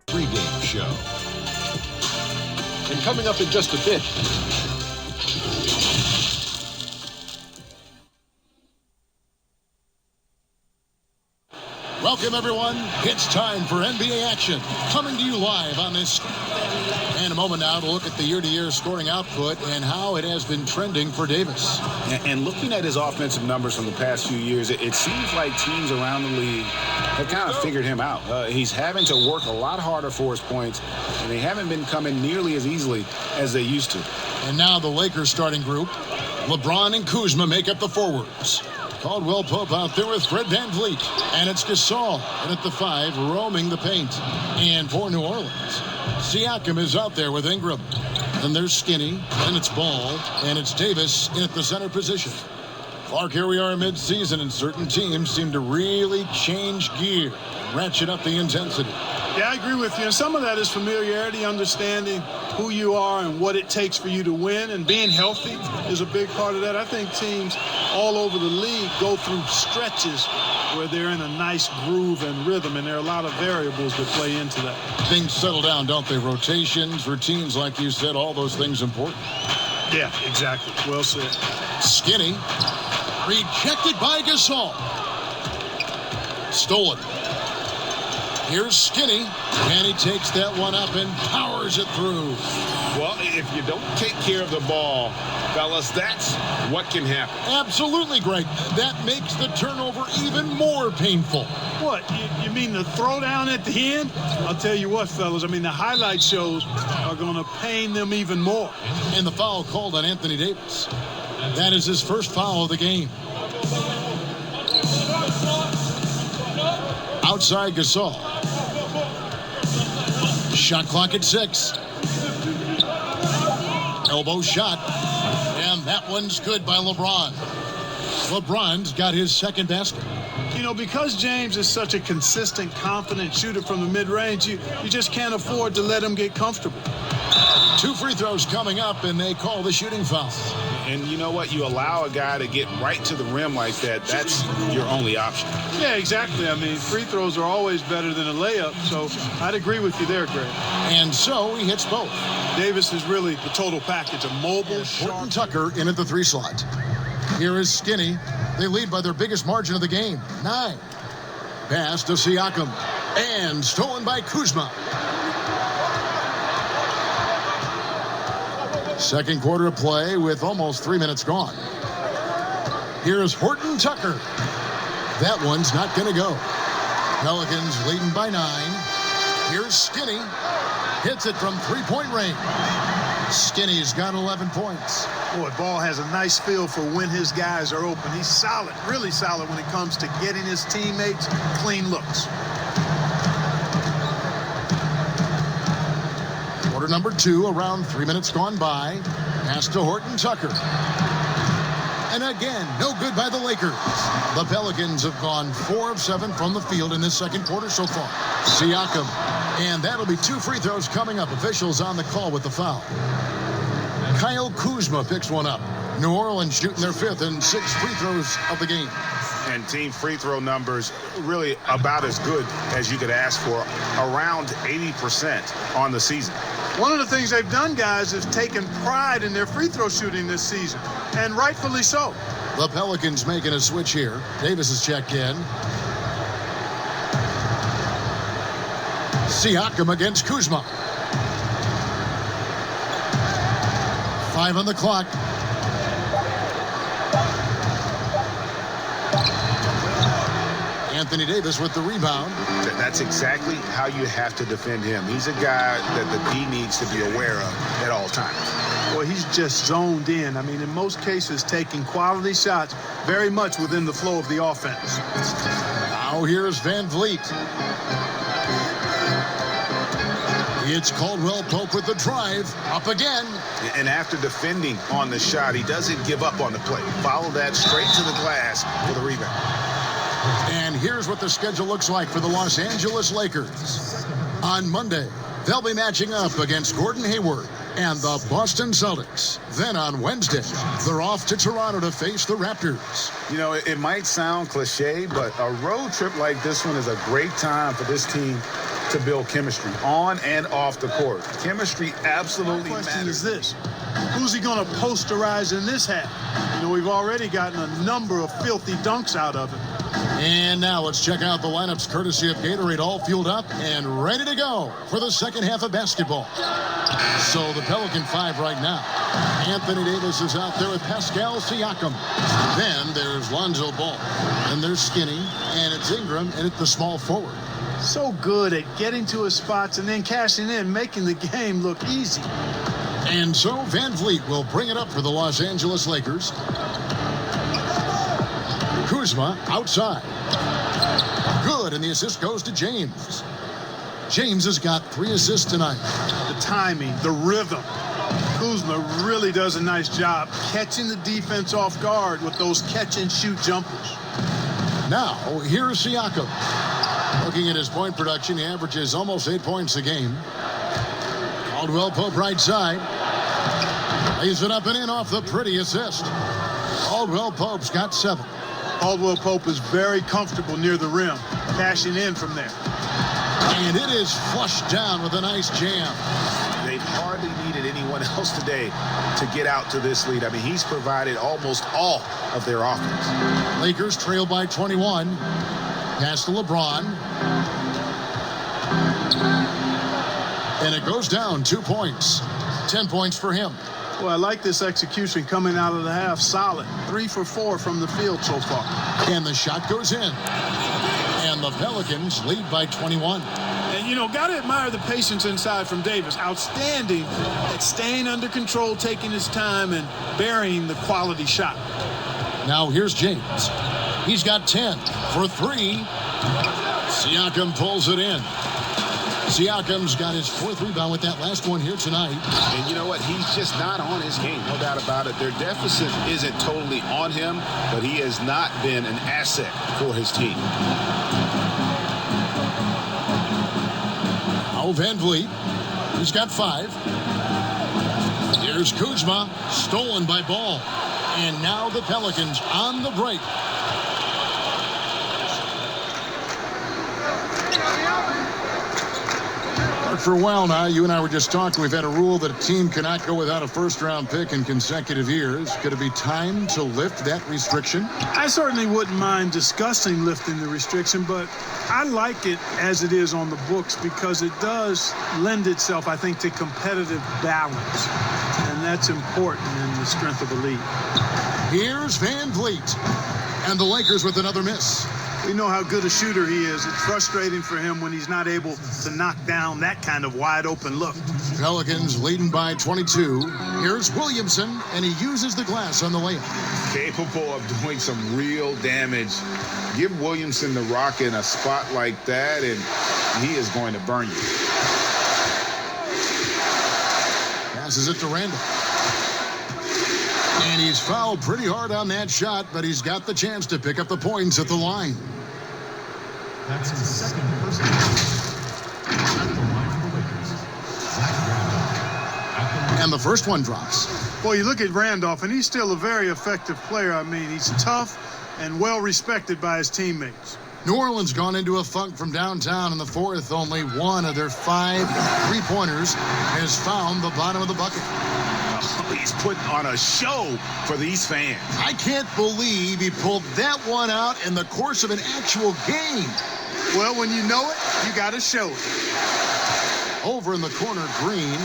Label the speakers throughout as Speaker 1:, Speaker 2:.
Speaker 1: Pre-game show. And coming up in just a bit, welcome everyone. It's time for NBA action, coming to you live on this. And a moment now to look at the year-to-year scoring output and how it has been trending for Davis.
Speaker 2: And looking at his offensive numbers from the past few years, it seems like teams around the league have kind of figured him out. He's having to work a lot harder for his points, and they haven't been coming nearly as easily as they used to.
Speaker 1: And now the Lakers starting group. LeBron and Kuzma make up the forwards. Caldwell Pope out there with Fred VanVleet. And it's Gasol and at the 5 roaming the paint. And for New Orleans, Siakam is out there with Ingram. And there's Skinny, and it's Ball, and it's Davis in at the center position. Clark, here we are mid-season, and certain teams seem to really change gear, ratchet up the intensity.
Speaker 3: Yeah, I agree with you. And some of that is familiarity, understanding who you are and what it takes for you to win, and being healthy is a big part of that. I think teams all over the league go through stretches where they're in a nice groove and rhythm, and there are a lot of variables that play into that.
Speaker 1: Things settle down, don't they? Rotations, routines, like you said, all those things important.
Speaker 3: Yeah, exactly. Well said.
Speaker 1: Skinny, rejected by Gasol. Stolen. Here's Skinny, and he takes that one up and powers it through.
Speaker 4: Well, if you don't take care of the ball, fellas, that's what can happen.
Speaker 1: Absolutely, Greg. That makes the turnover even more painful.
Speaker 3: What, you mean the throwdown at the end? I'll tell you what, fellas, I mean, the highlight shows are going to pain them even more.
Speaker 1: And the foul called on Anthony Davis. That is his first foul of the game. Outside Gasol. Shot clock at 6. Elbow shot. And that one's good by LeBron. LeBron's got his second basket.
Speaker 3: You know, because James is such a consistent, confident shooter from the mid-range, you just can't afford to let him get comfortable.
Speaker 1: 2 free throws coming up, and they call the shooting foul.
Speaker 2: And you know what? You allow a guy to get right to the rim like that, that's your only option.
Speaker 3: Yeah, exactly. I mean, free throws are always better than a layup, so I'd agree with you there, Greg.
Speaker 1: And so he hits both.
Speaker 3: Davis is really the total package, a mobile,
Speaker 1: Horton Tucker in at the 3 slot. Here is Skinny. They lead by their biggest margin of the game, 9. Pass to Siakam, and stolen by Kuzma. Second quarter of play with almost 3 minutes gone. Here's Horton Tucker. That one's not going to go. Pelicans leading by 9. Here's Skinny. Hits it from 3-point range. Skinny's got 11 points.
Speaker 3: Boy, Ball has a nice feel for when his guys are open. He's solid, really solid when it comes to getting his teammates clean looks.
Speaker 1: Quarter number 2, around 3 minutes gone by. Pass to Horton Tucker. And again, no good by the Lakers. The Pelicans have gone 4 of 7 from the field in this second quarter so far. Siakam. And that'll be 2 free throws coming up. Officials on the call with the foul. Kyle Kuzma picks one up. New Orleans shooting their 5th and 6th free throws of the game.
Speaker 2: And team free throw numbers really about as good as you could ask for, around 80% on the season.
Speaker 3: One of the things they've done, guys, is taken pride in their free throw shooting this season, and rightfully so.
Speaker 1: The Pelicans making a switch here. Davis is checked in. Siakam against Kuzma. 5 on the clock. Anthony Davis with the rebound.
Speaker 2: That's exactly how you have to defend him. He's a guy that the D needs to be aware of at all times.
Speaker 3: Well, he's just zoned in. I mean, in most cases, taking quality shots very much within the flow of the offense.
Speaker 1: Now here's VanVleet. It's Caldwell Pope with the drive. Up again.
Speaker 2: And after defending on the shot, he doesn't give up on the play. Follow that straight to the glass for the rebound.
Speaker 1: And here's what the schedule looks like for the Los Angeles Lakers. On Monday, they'll be matching up against Gordon Hayward and the Boston Celtics. Then on Wednesday, they're off to Toronto to face the Raptors.
Speaker 2: You know, it might sound cliche, but a road trip like this one is a great time for this team to build chemistry on and off the court. Chemistry absolutely matters.
Speaker 3: The question is this: who's he going to posterize in this half? You know, we've already gotten a number of filthy dunks out of him.
Speaker 1: And now let's check out the lineups courtesy of Gatorade, all fueled up and ready to go for the second half of basketball. So the Pelican 5 right now. Anthony Davis is out there with Pascal Siakam. Then there's Lonzo Ball. And there's Skinny, and it's Ingram, and it's the small forward.
Speaker 3: So good at getting to his spots and then cashing in, making the game look easy.
Speaker 1: And so Van Vliet will bring it up for the Los Angeles Lakers. Kuzma outside. Good, and the assist goes to James. James has got 3 assists tonight.
Speaker 3: The timing, the rhythm. Kuzma really does a nice job catching the defense off guard with those catch-and-shoot jumpers.
Speaker 1: Now, here's Siakam. Looking at his point production, he averages almost 8 points a game. Caldwell Pope right side. Lays it up and in off the pretty assist. Caldwell Pope's got 7.
Speaker 3: Caldwell Pope is very comfortable near the rim, cashing in from there.
Speaker 1: And it is flushed down with a nice jam.
Speaker 2: They've hardly needed anyone else today to get out to this lead. I mean, he's provided almost all of their offense.
Speaker 1: Lakers trail by 21. Pass to LeBron. And it goes down 2 points. 10 points for him.
Speaker 3: Well, I like this execution coming out of the half. Solid. 3 for 4 from the field so far.
Speaker 1: And the shot goes in. And the Pelicans lead by 21.
Speaker 3: And, you know, got to admire the patience inside from Davis. Outstanding at staying under control, taking his time, and burying the quality shot.
Speaker 1: Now here's James. He's got 10 for 3. Siakam pulls it in. Siakam's got his 4th rebound with that last one here tonight.
Speaker 2: And you know what? He's just not on his game. No doubt about it. Their deficit isn't totally on him, but he has not been an asset for his team.
Speaker 1: Now Van Vliet. He's got 5. Here's Kuzma. Stolen by Ball. And now the Pelicans on the break. For a while now, you and I were just talking, we've had a rule that a team cannot go without a first-round pick in consecutive years. Could it be time to lift that restriction?
Speaker 3: I certainly wouldn't mind discussing lifting the restriction, but I like it as it is on the books because it does lend itself, I think, to competitive balance. And that's important in the strength of a league.
Speaker 1: Here's Van Vliet. And the Lakers with another miss.
Speaker 3: We know how good a shooter he is. It's frustrating for him when he's not able to knock down that kind of wide-open look.
Speaker 1: Pelicans leading by 22. Here's Williamson, and he uses the glass on the layup.
Speaker 2: Capable of doing some real damage. Give Williamson the rock in a spot like that, and he is going to burn you.
Speaker 1: Passes it to Randall. And he's fouled pretty hard on that shot, but he's got the chance to pick up the points at the line.
Speaker 5: That's his second personal at the line for the Lakers.
Speaker 1: And the first one drops.
Speaker 3: Boy, you look at Randolph, and he's still a very effective player. I mean, he's tough and well respected by his teammates.
Speaker 1: New Orleans gone into a funk from downtown in the 4th. Only one of their 5 3-pointers has found the bottom of the bucket.
Speaker 2: He's putting on a show for these fans.
Speaker 1: I can't believe he pulled that one out in the course of an actual game.
Speaker 3: Well, when you know it, you got to show it.
Speaker 1: Over in the corner, Green.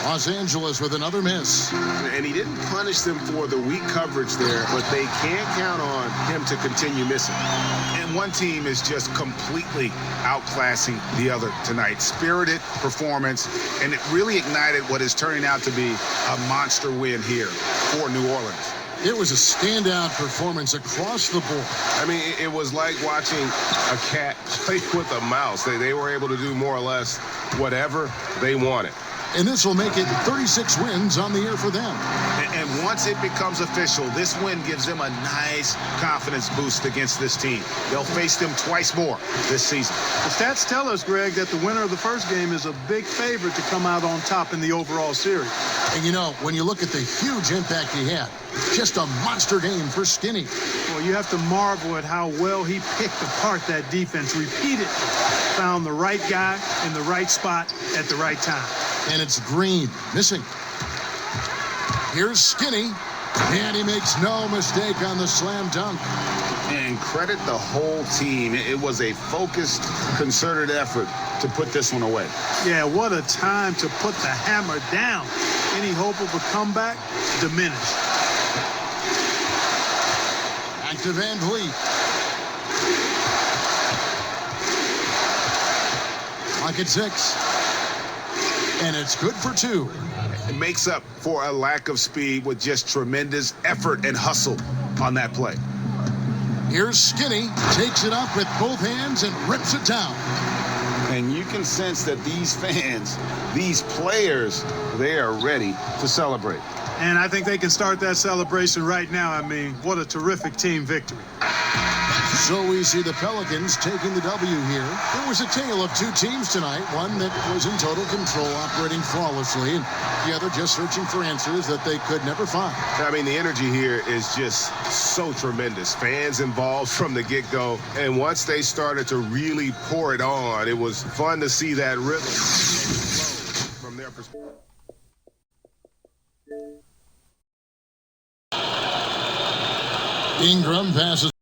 Speaker 1: Los Angeles with another miss.
Speaker 2: And he didn't punish them for the weak coverage there, but they can't count on him to continue missing. And one team is just completely outclassing the other tonight. Spirited performance, and it really ignited what is turning out to be a monster win here for New Orleans.
Speaker 1: It was a standout performance across the board.
Speaker 4: I mean, it was like watching a cat play with a mouse. They were able to do more or less whatever they wanted.
Speaker 1: And this will make it 36 wins on the year for them.
Speaker 2: And once it becomes official, this win gives them a nice confidence boost against this team. They'll face them twice more this season.
Speaker 3: The stats tell us, Greg, that the winner of the first game is a big favorite to come out on top in the overall series.
Speaker 1: And you know, when you look at the huge impact he had, just a monster game for Skinny.
Speaker 3: Well, you have to marvel at how well he picked apart that defense repeatedly. Found the right guy in the right spot at the right time.
Speaker 1: And it's Green missing. Here's Skinny, and he makes no mistake on the slam dunk.
Speaker 2: And credit the whole team. It was a focused, concerted effort to put this one away.
Speaker 3: Yeah, what a time to put the hammer down. Any hope of a comeback diminished.
Speaker 1: Back to Van Vliet. Clock at 6. And it's good for 2.
Speaker 2: It makes up for a lack of speed with just tremendous effort and hustle on that play.
Speaker 1: Here's Skinny, takes it up with both hands and rips it down.
Speaker 2: And you can sense that these fans, these players, they are ready to celebrate.
Speaker 3: And I think they can start that celebration right now. I mean, what a terrific team victory.
Speaker 1: So we see the Pelicans taking the W here. It was a tale of two teams tonight, one that was in total control, operating flawlessly, and the other just searching for answers that they could never find.
Speaker 4: I mean, the energy here is just so tremendous. Fans involved from the get-go, and once they started to really pour it on, it was fun to see that rhythm from their perspective.
Speaker 1: Ingram passes.